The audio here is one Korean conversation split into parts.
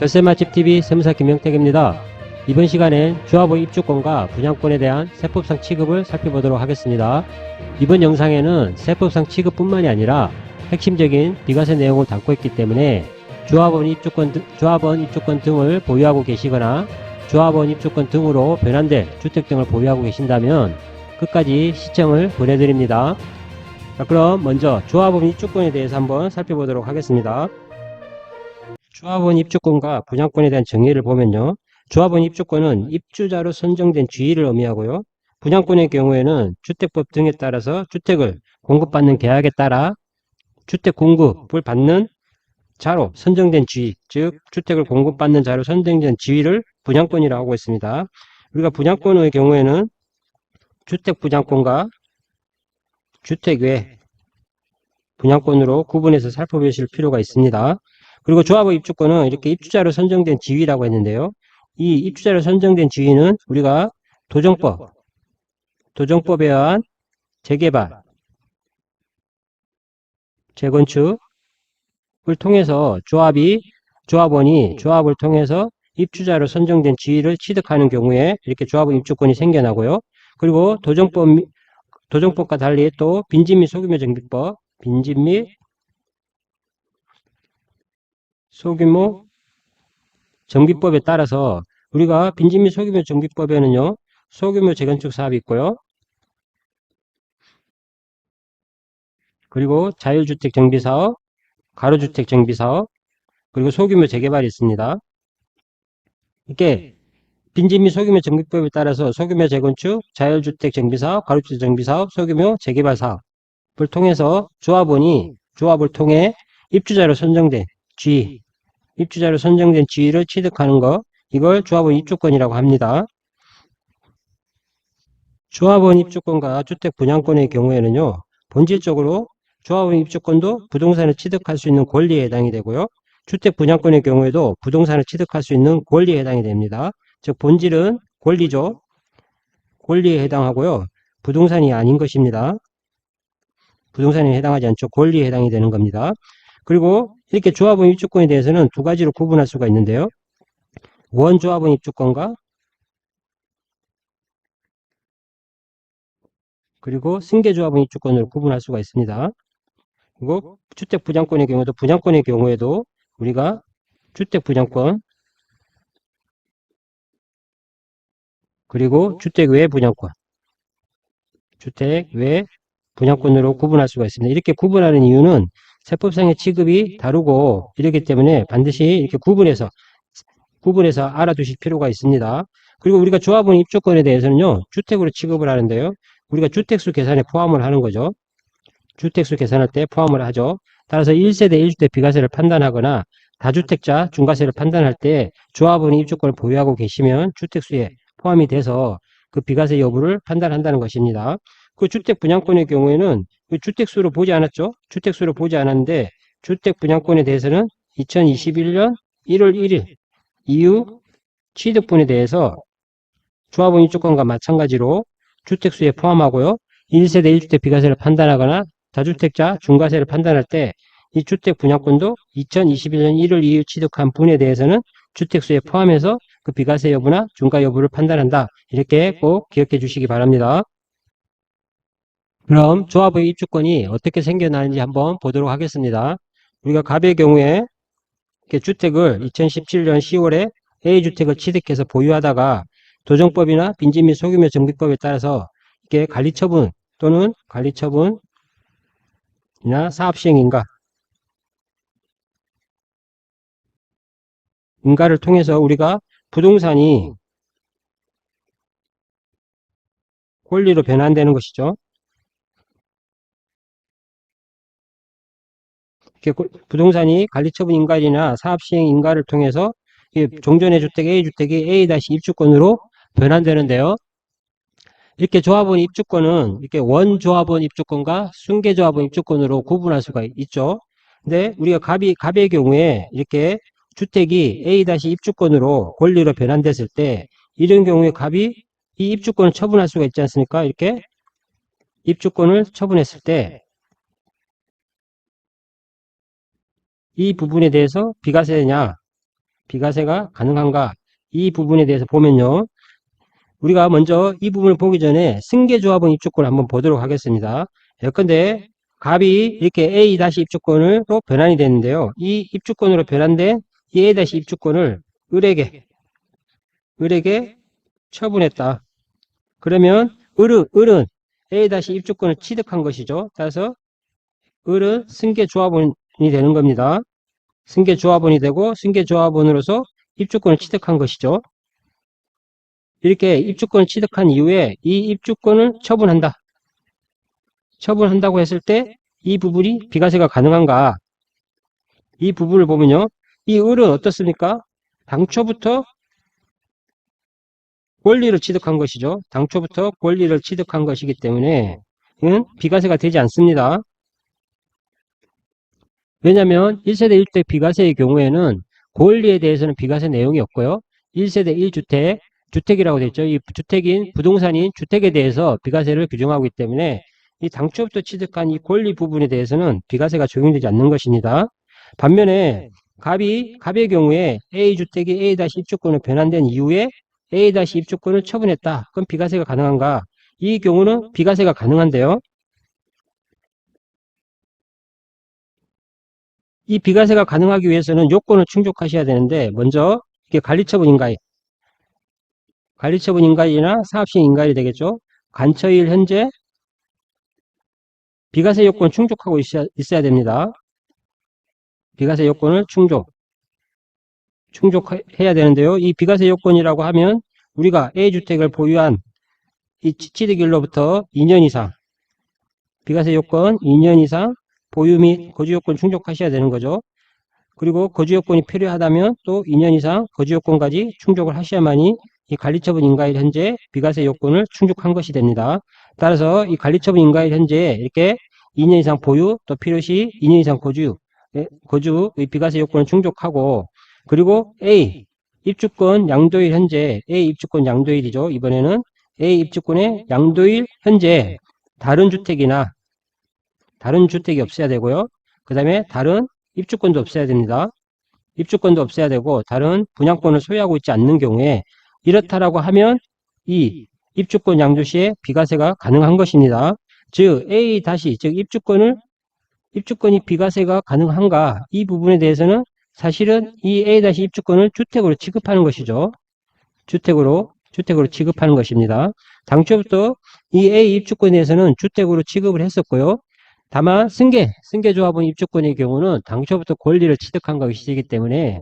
절세 맛집 TV 세무사 김영택입니다. 이번 시간엔 조합원 입주권과 분양권에 대한 세법상 취급을 살펴보도록 하겠습니다. 이번 영상에는 세법상 취급뿐만이 아니라 핵심적인 비과세 내용을 담고 있기 때문에 조합원 입주권 등을 보유하고 계시거나 조합원 입주권 등으로 변환될 주택 등을 보유하고 계신다면 끝까지 시청을 권해드립니다. 자, 그럼 먼저 조합원 입주권에 대해서 한번 살펴보도록 하겠습니다. 조합원 입주권과 분양권에 대한 정의를 보면요. 조합원 입주권은 입주자로 선정된 주의를 의미하고요. 분양권의 경우에는 주택법 등에 따라서 주택을 공급받는 계약에 따라 주택 공급을 받는 자로 선정된 지위, 즉 주택을 공급받는 자로 선정된 지위를 분양권이라고 하고 있습니다. 우리가 분양권의 경우에는 주택 분양권과 주택 외 분양권으로 구분해서 살펴보실 필요가 있습니다. 그리고 조합원 입주권은 이렇게 입주자로 선정된 지위라고 했는데요. 이 입주자로 선정된 지위는 우리가 도정법에 의한 재개발, 재건축을 통해서 조합원이 조합을 통해서 입주자로 선정된 지위를 취득하는 경우에 이렇게 조합원 입주권이 생겨나고요. 그리고 도정법과 달리 또 빈집 및 소규모 정비법, 빈집 및 소규모 정비법에 따라서 우리가 빈집 및 소규모 정비법에는요, 소규모 재건축 사업이 있고요. 그리고 자율주택 정비사업, 가로주택 정비사업, 그리고 소규모 재개발이 있습니다. 이렇게 빈집 및 소규모 정비법에 따라서 소규모 재건축, 자율주택 정비사업, 가로주택 정비사업, 소규모 재개발 사업을 통해서 조합을 통해 입주자로 선정된 지위를 취득하는 것, 이걸 조합원 입주권이라고 합니다. 조합원 입주권과 주택 분양권의 경우에는요, 본질적으로 조합원 입주권도 부동산을 취득할 수 있는 권리에 해당이 되고요. 주택 분양권의 경우에도 부동산을 취득할 수 있는 권리에 해당이 됩니다. 즉 본질은 권리죠. 권리에 해당하고요. 부동산이 아닌 것입니다. 부동산에 해당하지 않죠. 권리에 해당이 되는 겁니다. 그리고 이렇게 조합원 입주권에 대해서는 두 가지로 구분할 수가 있는데요. 원조합원 입주권과 그리고 승계조합원 입주권으로 구분할 수가 있습니다. 그리고 주택 분양권의 경우에도 우리가 주택 분양권 그리고 주택 외 분양권으로 구분할 수가 있습니다. 이렇게 구분하는 이유는 세법상의 취급이 다르고 이렇기 때문에 반드시 이렇게 구분해서 알아두실 필요가 있습니다. 그리고 우리가 조합원 입주권에 대해서는요, 주택으로 취급을 하는데요. 우리가 주택수 계산에 포함을 하는 거죠. 주택수 계산할 때 포함을 하죠. 따라서 1세대 1주택 비과세를 판단하거나 다주택자 중과세를 판단할 때 조합원이 입주권을 보유하고 계시면 주택수에 포함이 돼서 그 비과세 여부를 판단한다는 것입니다. 그 주택 분양권의 경우에는 그 주택수로 보지 않았죠. 주택수로 보지 않았는데 주택 분양권에 대해서는 2021년 1월 1일 이후 취득분에 대해서 조합원 입주권과 마찬가지로 주택수에 포함하고요. 1세대 1주택 비과세를 판단하거나 다주택자 중과세를 판단할 때 이 주택 분양권도 2021년 1월 이후 취득한 분에 대해서는 주택수에 포함해서 그 비과세 여부나 중과 여부를 판단한다. 이렇게 꼭 기억해 주시기 바랍니다. 그럼 조합의 입주권이 어떻게 생겨나는지 한번 보도록 하겠습니다. 우리가 갑의 경우에 주택을 2017년 10월에 A주택을 취득해서 보유하다가 도정법이나 빈집 및 소규모 정비법에 따라서 이게 관리처분 또는 관리처분이나 인가를 통해서 우리가 부동산이 권리로 변환되는 것이죠. 부동산이 관리처분 인가이나 사업시행 인가를 통해서 종전의 주택 A주택이 A-입주권으로 변환되는데요. 이렇게 조합원 입주권은 이렇게 원조합원 입주권과 승계조합원 입주권으로 구분할 수가 있죠. 근데 우리가 갑의 경우에 이렇게 주택이 A-입주권으로 권리로 변환됐을 때 이런 경우에 갑이 이 입주권을 처분할 수가 있지 않습니까? 이렇게 입주권을 처분했을 때 이 부분에 대해서 비과세냐 비과세가 가능한가? 이 부분에 대해서 보면요. 우리가 먼저 이 부분을 보기 전에 승계조합원 입주권을 한번 보도록 하겠습니다. 예컨대 갑이 이렇게 A-입주권으로 변환이 됐는데요. 이 입주권으로 변환된 이 A-입주권을 을에게 처분했다. 그러면 을은 A-입주권을 취득한 것이죠. 따라서 을은 승계조합원이 되는 겁니다. 승계조합원이 되고 승계조합원으로서 입주권을 취득한 것이죠. 이렇게 입주권을 취득한 이후에 이 입주권을 처분한다. 처분한다고 했을 때 이 부분이 비과세가 가능한가? 이 부분을 보면요. 이 을은 어떻습니까? 당초부터 권리를 취득한 것이죠. 당초부터 권리를 취득한 것이기 때문에 이는 비과세가 되지 않습니다. 왜냐하면 1세대 1주택 비과세의 경우에는 권리에 대해서는 비과세 내용이 없고요. 1세대 1주택, 주택이라고 되어 있죠. 이 주택인 부동산인 주택에 대해서 비과세를 규정하고 있기 때문에 이 당초부터 취득한 이 권리 부분에 대해서는 비과세가 적용되지 않는 것입니다. 반면에 갑의 경우에 A주택이 A-입주권으로 변환된 이후에 A-입주권을 처분했다. 그럼 비과세가 가능한가? 이 경우는 비과세가 가능한데요. 이 비과세가 가능하기 위해서는 요건을 충족하셔야 되는데 먼저 이게 관리처분 인가이나 사업시행 인가일이 되겠죠. 간처일 현재 비과세 요건 충족하고 있어야 됩니다. 비과세 요건을 충족해야 되는데요. 이 비과세 요건이라고 하면 우리가 A주택을 보유한 이 취득일로부터 2년 이상 비과세 요건 2년 이상 보유 및 거주 요건 충족하셔야 되는 거죠. 그리고 거주 요건이 필요하다면 또 2년 이상 거주 요건까지 충족을 하셔야만이 이 관리처분 인가일 현재 비과세 요건을 충족한 것이 됩니다. 따라서 이 관리처분 인가일 현재 이렇게 2년 이상 보유 또 필요시 2년 이상 거주의 비과세 요건을 충족하고 그리고 A 입주권 양도일 현재 A 입주권 양도일이죠. 이번에는 A 입주권의 양도일 현재 다른 주택이 없어야 되고요. 그 다음에 다른 입주권도 없어야 됩니다. 입주권도 없어야 되고 다른 분양권을 소유하고 있지 않는 경우에 이렇다라고 하면 이 입주권 양도 시에 비과세가 가능한 것입니다. 즉 즉 입주권이 비과세가 가능한가? 이 부분에 대해서는 사실은 이 A-입주권을 주택으로 취급하는 것이죠. 주택으로 취급하는 것입니다. 당초부터 이 A 입주권에 대해서는 주택으로 취급을 했었고요. 다만 승계조합원 입주권의 경우는 당초부터 권리를 취득한 것이기 때문에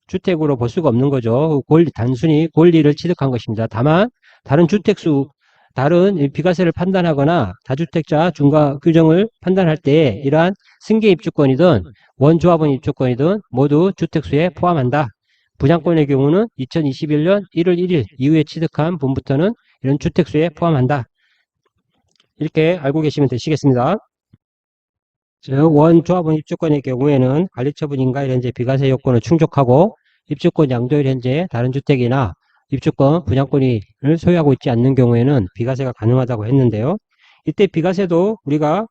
주택으로 볼 수가 없는 거죠. 단순히 권리를 취득한 것입니다. 다만 다른 비과세를 판단하거나 다주택자 중과 규정을 판단할 때 이러한 승계 입주권이든 원조합원 입주권이든 모두 주택수에 포함한다. 분양권의 경우는 2021년 1월 1일 이후에 취득한 분부터는 이런 주택수에 포함한다. 이렇게 알고 계시면 되시겠습니다. 즉 원조합원 입주권의 경우에는 관리처분 인가일 현재 비과세 요건을 충족하고 입주권 양도일 현재 다른 주택이나 입주권 분양권을 소유하고 있지 않는 경우에는 비과세가 가능하다고 했는데요. 이때 비과세도 우리가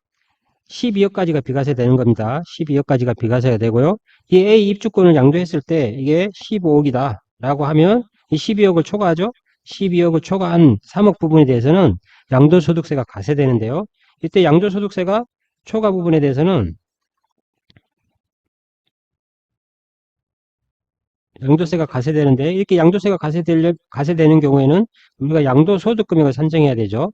12억까지가 비과세 되는 겁니다. 12억까지가 비과세가 되고요. 이 A 입주권을 양도했을 때 이게 15억이다 라고 하면 이 12억을 초과하죠. 12억을 초과한 3억 부분에 대해서는 양도소득세가 가세되는데요. 이때 양도소득세가 초과 부분에 대해서는 양도세가 가세되는데 이렇게 양도세가 가세되는 경우에는 우리가 양도소득금액을 산정해야 되죠.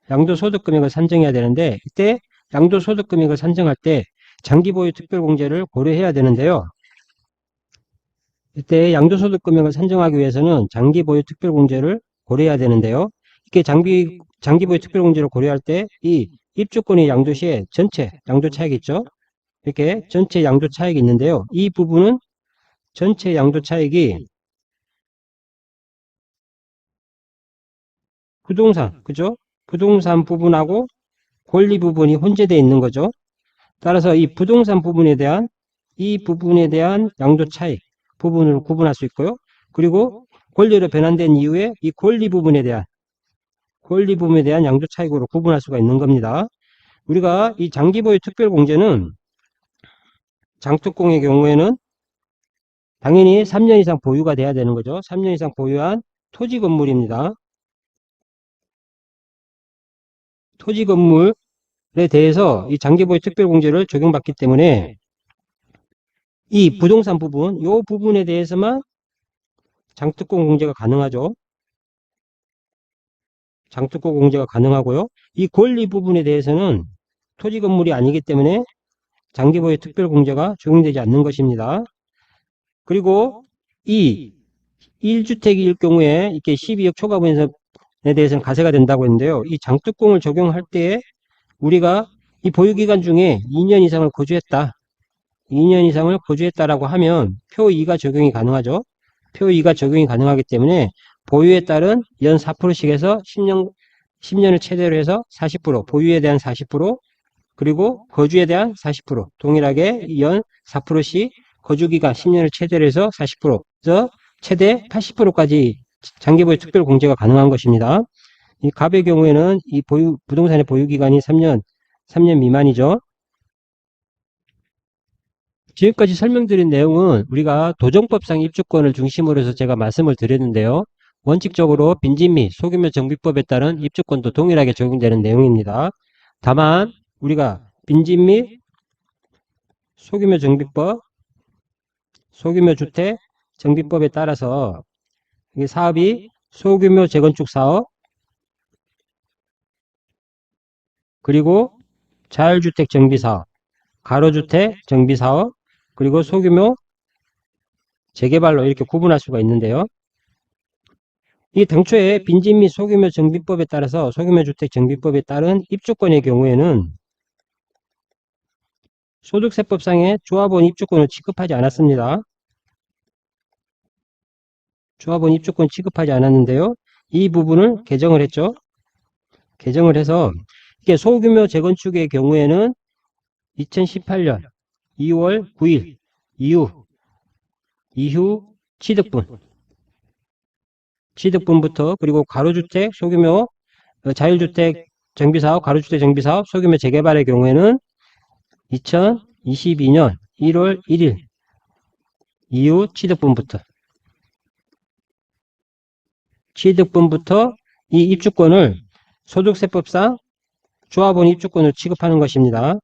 양도소득금액을 산정해야 되는데 이때 양도소득금액을 산정할 때 장기보유 특별공제를 고려해야 되는데요. 이때 양도소득금액을 산정하기 위해서는 장기보유 특별공제를 고려해야 되는데요. 이렇게 장기보유 특별공제를 고려할 때 이 입주권의 양도시에 전체 양도차익이 있죠. 이렇게 전체 양도차익이 있는데요. 이 부분은 전체 양도차익이 그죠? 부동산 부분하고 권리 부분이 혼재되어 있는 거죠. 따라서 이 부동산 부분에 대한 양도차익 부분을 구분할 수 있고요. 그리고 권리로 변환된 이후에 이 권리 부분에 대한 양도차익으로 구분할 수가 있는 겁니다. 우리가 이 장기보유 특별공제는 장특공의 경우에는 당연히 3년 이상 보유가 돼야 되는 거죠. 3년 이상 보유한 토지 건물입니다. 토지 건물에 대해서 이 장기보유 특별공제를 적용받기 때문에 이 부동산 부분, 이 부분에 대해서만 장특공 공제가 가능하죠. 장특공 공제가 가능하고요. 이 권리 부분에 대해서는 토지 건물이 아니기 때문에 장기보유 특별공제가 적용되지 않는 것입니다. 그리고 이 1주택일 경우에 이렇게 12억 초과 분양에 대해서는 가세가 된다고 했는데요. 이 장특공을 적용할 때 우리가 이 보유기간 중에 2년 이상을 거주했다. 2년 이상을 거주했다라고 하면 표 2가 적용이 가능하죠. 표 2가 적용이 가능하기 때문에 보유에 따른 연 4%씩 해서 10년을 최대로 해서 40%, 보유에 대한 40%, 그리고 거주에 대한 40%, 동일하게 연 4%씩 거주기간 10년을 최대로 해서 40%에서 최대 80%까지 장기보유 특별공제가 가능한 것입니다. 이 갑의 경우에는 이 부동산의 보유기간이 3년 미만이죠. 지금까지 설명드린 내용은 우리가 도정법상 입주권을 중심으로 해서 제가 말씀을 드렸는데요. 원칙적으로 빈집 및 소규모 정비법에 따른 입주권도 동일하게 적용되는 내용입니다. 다만 우리가 빈집 및 소규모 정비법, 소규모 주택 정비법에 따라서 이 사업이 소규모 재건축 사업, 그리고 자율주택 정비사업, 가로주택 정비사업, 그리고 소규모 재개발로 이렇게 구분할 수가 있는데요. 이 당초에 빈집 및 소규모 정비법에 따라서 소규모 주택 정비법에 따른 입주권의 경우에는 소득세법상의 조합원 입주권을 취급하지 않았습니다. 조합원 입주권 취급하지 않았는데요. 이 부분을 개정을 했죠. 개정을 해서 이게 소규모 재건축의 경우에는 2018년 2월 9일 이후 취득분부터 그리고 가로주택, 소규모 자율주택 정비사업, 가로주택 정비사업, 소규모 재개발의 경우에는 2022년 1월 1일 이후 취득분부터 이 입주권을 소득세법상 조합원 입주권을 취급하는 것입니다.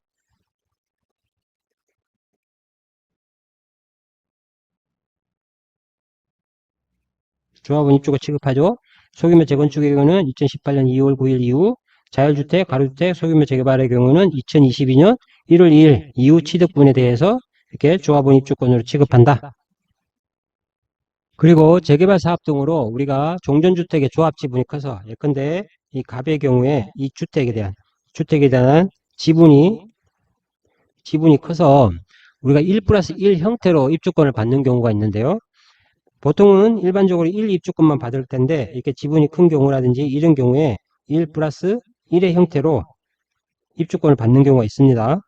조합원 입주권 취급하죠. 소규모 재건축의 경우는 2018년 2월 9일 이후, 자율주택, 가로주택, 소규모 재개발의 경우는 2022년 1월 2일 이후 취득분에 대해서 이렇게 조합원 입주권으로 취급한다. 그리고 재개발 사업 등으로 우리가 종전주택의 조합 지분이 커서 예컨대 이 갑의 경우에 이 주택에 대한 지분이 커서 우리가 1+1 형태로 입주권을 받는 경우가 있는데요. 보통은 일반적으로 1 입주권만 받을 텐데 이렇게 지분이 큰 경우라든지 이런 경우에 1+1의 형태로 입주권을 받는 경우가 있습니다.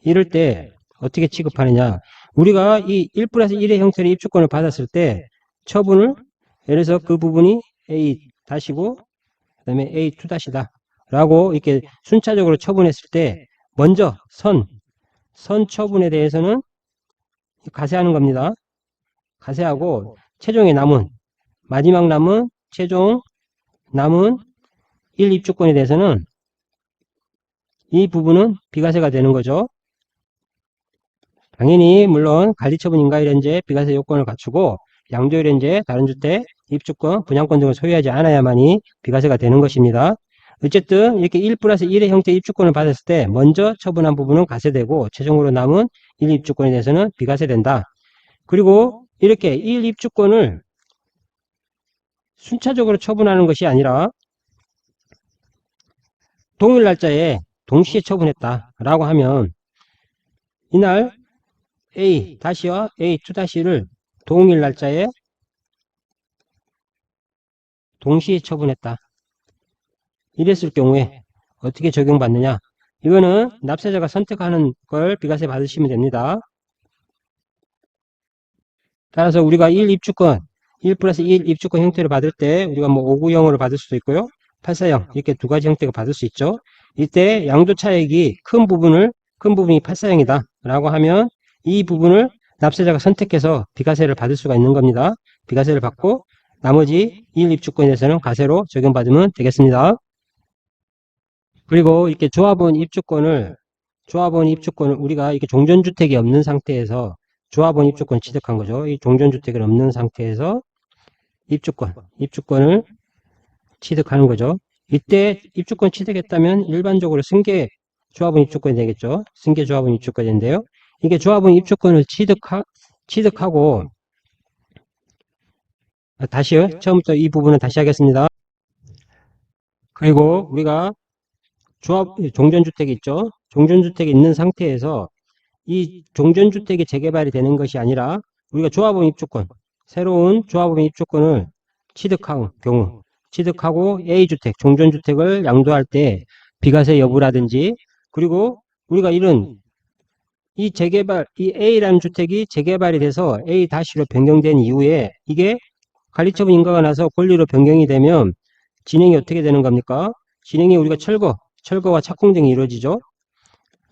이럴 때 어떻게 취급하느냐? 우리가 이 1+1의 형태로 입주권을 받았을 때 처분을 예를 들어서 그 부분이 A-고 그 다음에 A2-다 라고 이렇게 순차적으로 처분했을 때 먼저 선 처분에 대해서는 가세하는 겁니다. 가세하고 최종에 남은 마지막 남은 최종 남은 1 입주권에 대해서는 이 부분은 비과세가 되는 거죠. 당연히 물론 관리처분인가일현재 비과세 요건을 갖추고 양도일현재 다른 주택 입주권 분양권 등을 소유하지 않아야만이 비과세가 되는 것입니다. 어쨌든 이렇게 1+1의 형태 입주권을 받았을 때 먼저 처분한 부분은 과세되고 최종으로 남은 1 입주권에 대해서는 비과세된다. 그리고 이렇게 1 입주권을 순차적으로 처분하는 것이 아니라 동일 날짜에 동시에 처분했다라고 하면 이날 A-와 A2-를 동일 날짜에 동시에 처분했다. 이랬을 경우에 어떻게 적용받느냐? 이거는 납세자가 선택하는 걸 비과세 받으시면 됩니다. 따라서 우리가 1 플러스 1 입주권 형태를 받을 때 우리가 뭐 590으로 받을 수도 있고요. 840 이렇게 두 가지 형태가 받을 수 있죠. 이때 양도 차익이 큰 부분이 840이다 라고 하면 이 부분을 납세자가 선택해서 비과세를 받을 수가 있는 겁니다. 비과세를 받고 나머지 1 입주권에 대해서는 과세로 적용받으면 되겠습니다. 그리고 이렇게 조합원 입주권을 우리가 이렇게 종전주택이 없는 상태에서 조합원 입주권 취득한 거죠. 이 종전주택은 없는 상태에서 입주권을 취득하는 거죠. 이때 입주권 취득했다면 일반적으로 승계 조합원 입주권이 되겠죠. 승계 조합원 입주권인데요. 이게 조합원 입주권을 취득하고 다시요. 처음부터 이 부분은 다시 하겠습니다. 그리고 우리가 종전주택이 있죠. 종전주택이 있는 상태에서 이 종전주택이 재개발이 되는 것이 아니라 우리가 조합원 입주권, 새로운 조합원 입주권을 취득한 경우, 취득하고 A주택, 종전주택을 양도할 때 비과세 여부라든지, 그리고 우리가 이 A라는 주택이 재개발이 돼서 A-로 변경된 이후에 이게 관리처분 인가가 나서 권리로 변경이 되면 진행이 어떻게 되는 겁니까? 진행이 우리가 철거와 착공 등이 이루어지죠.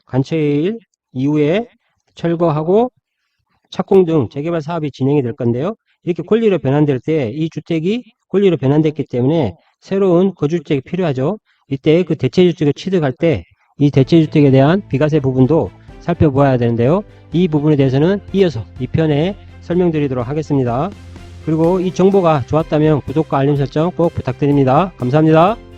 관철 이후에 철거하고 착공 등 재개발 사업이 진행이 될 건데요. 이렇게 권리로 변환될 때 이 주택이 권리로 변환됐기 때문에 새로운 거주주택이 필요하죠. 이때 그 대체주택을 취득할 때 이 대체주택에 대한 비과세 부분도 살펴보아야 되는데요. 이 부분에 대해서는 이어서 2편에 설명드리도록 하겠습니다. 그리고 이 정보가 좋았다면 구독과 알림 설정 꼭 부탁드립니다. 감사합니다.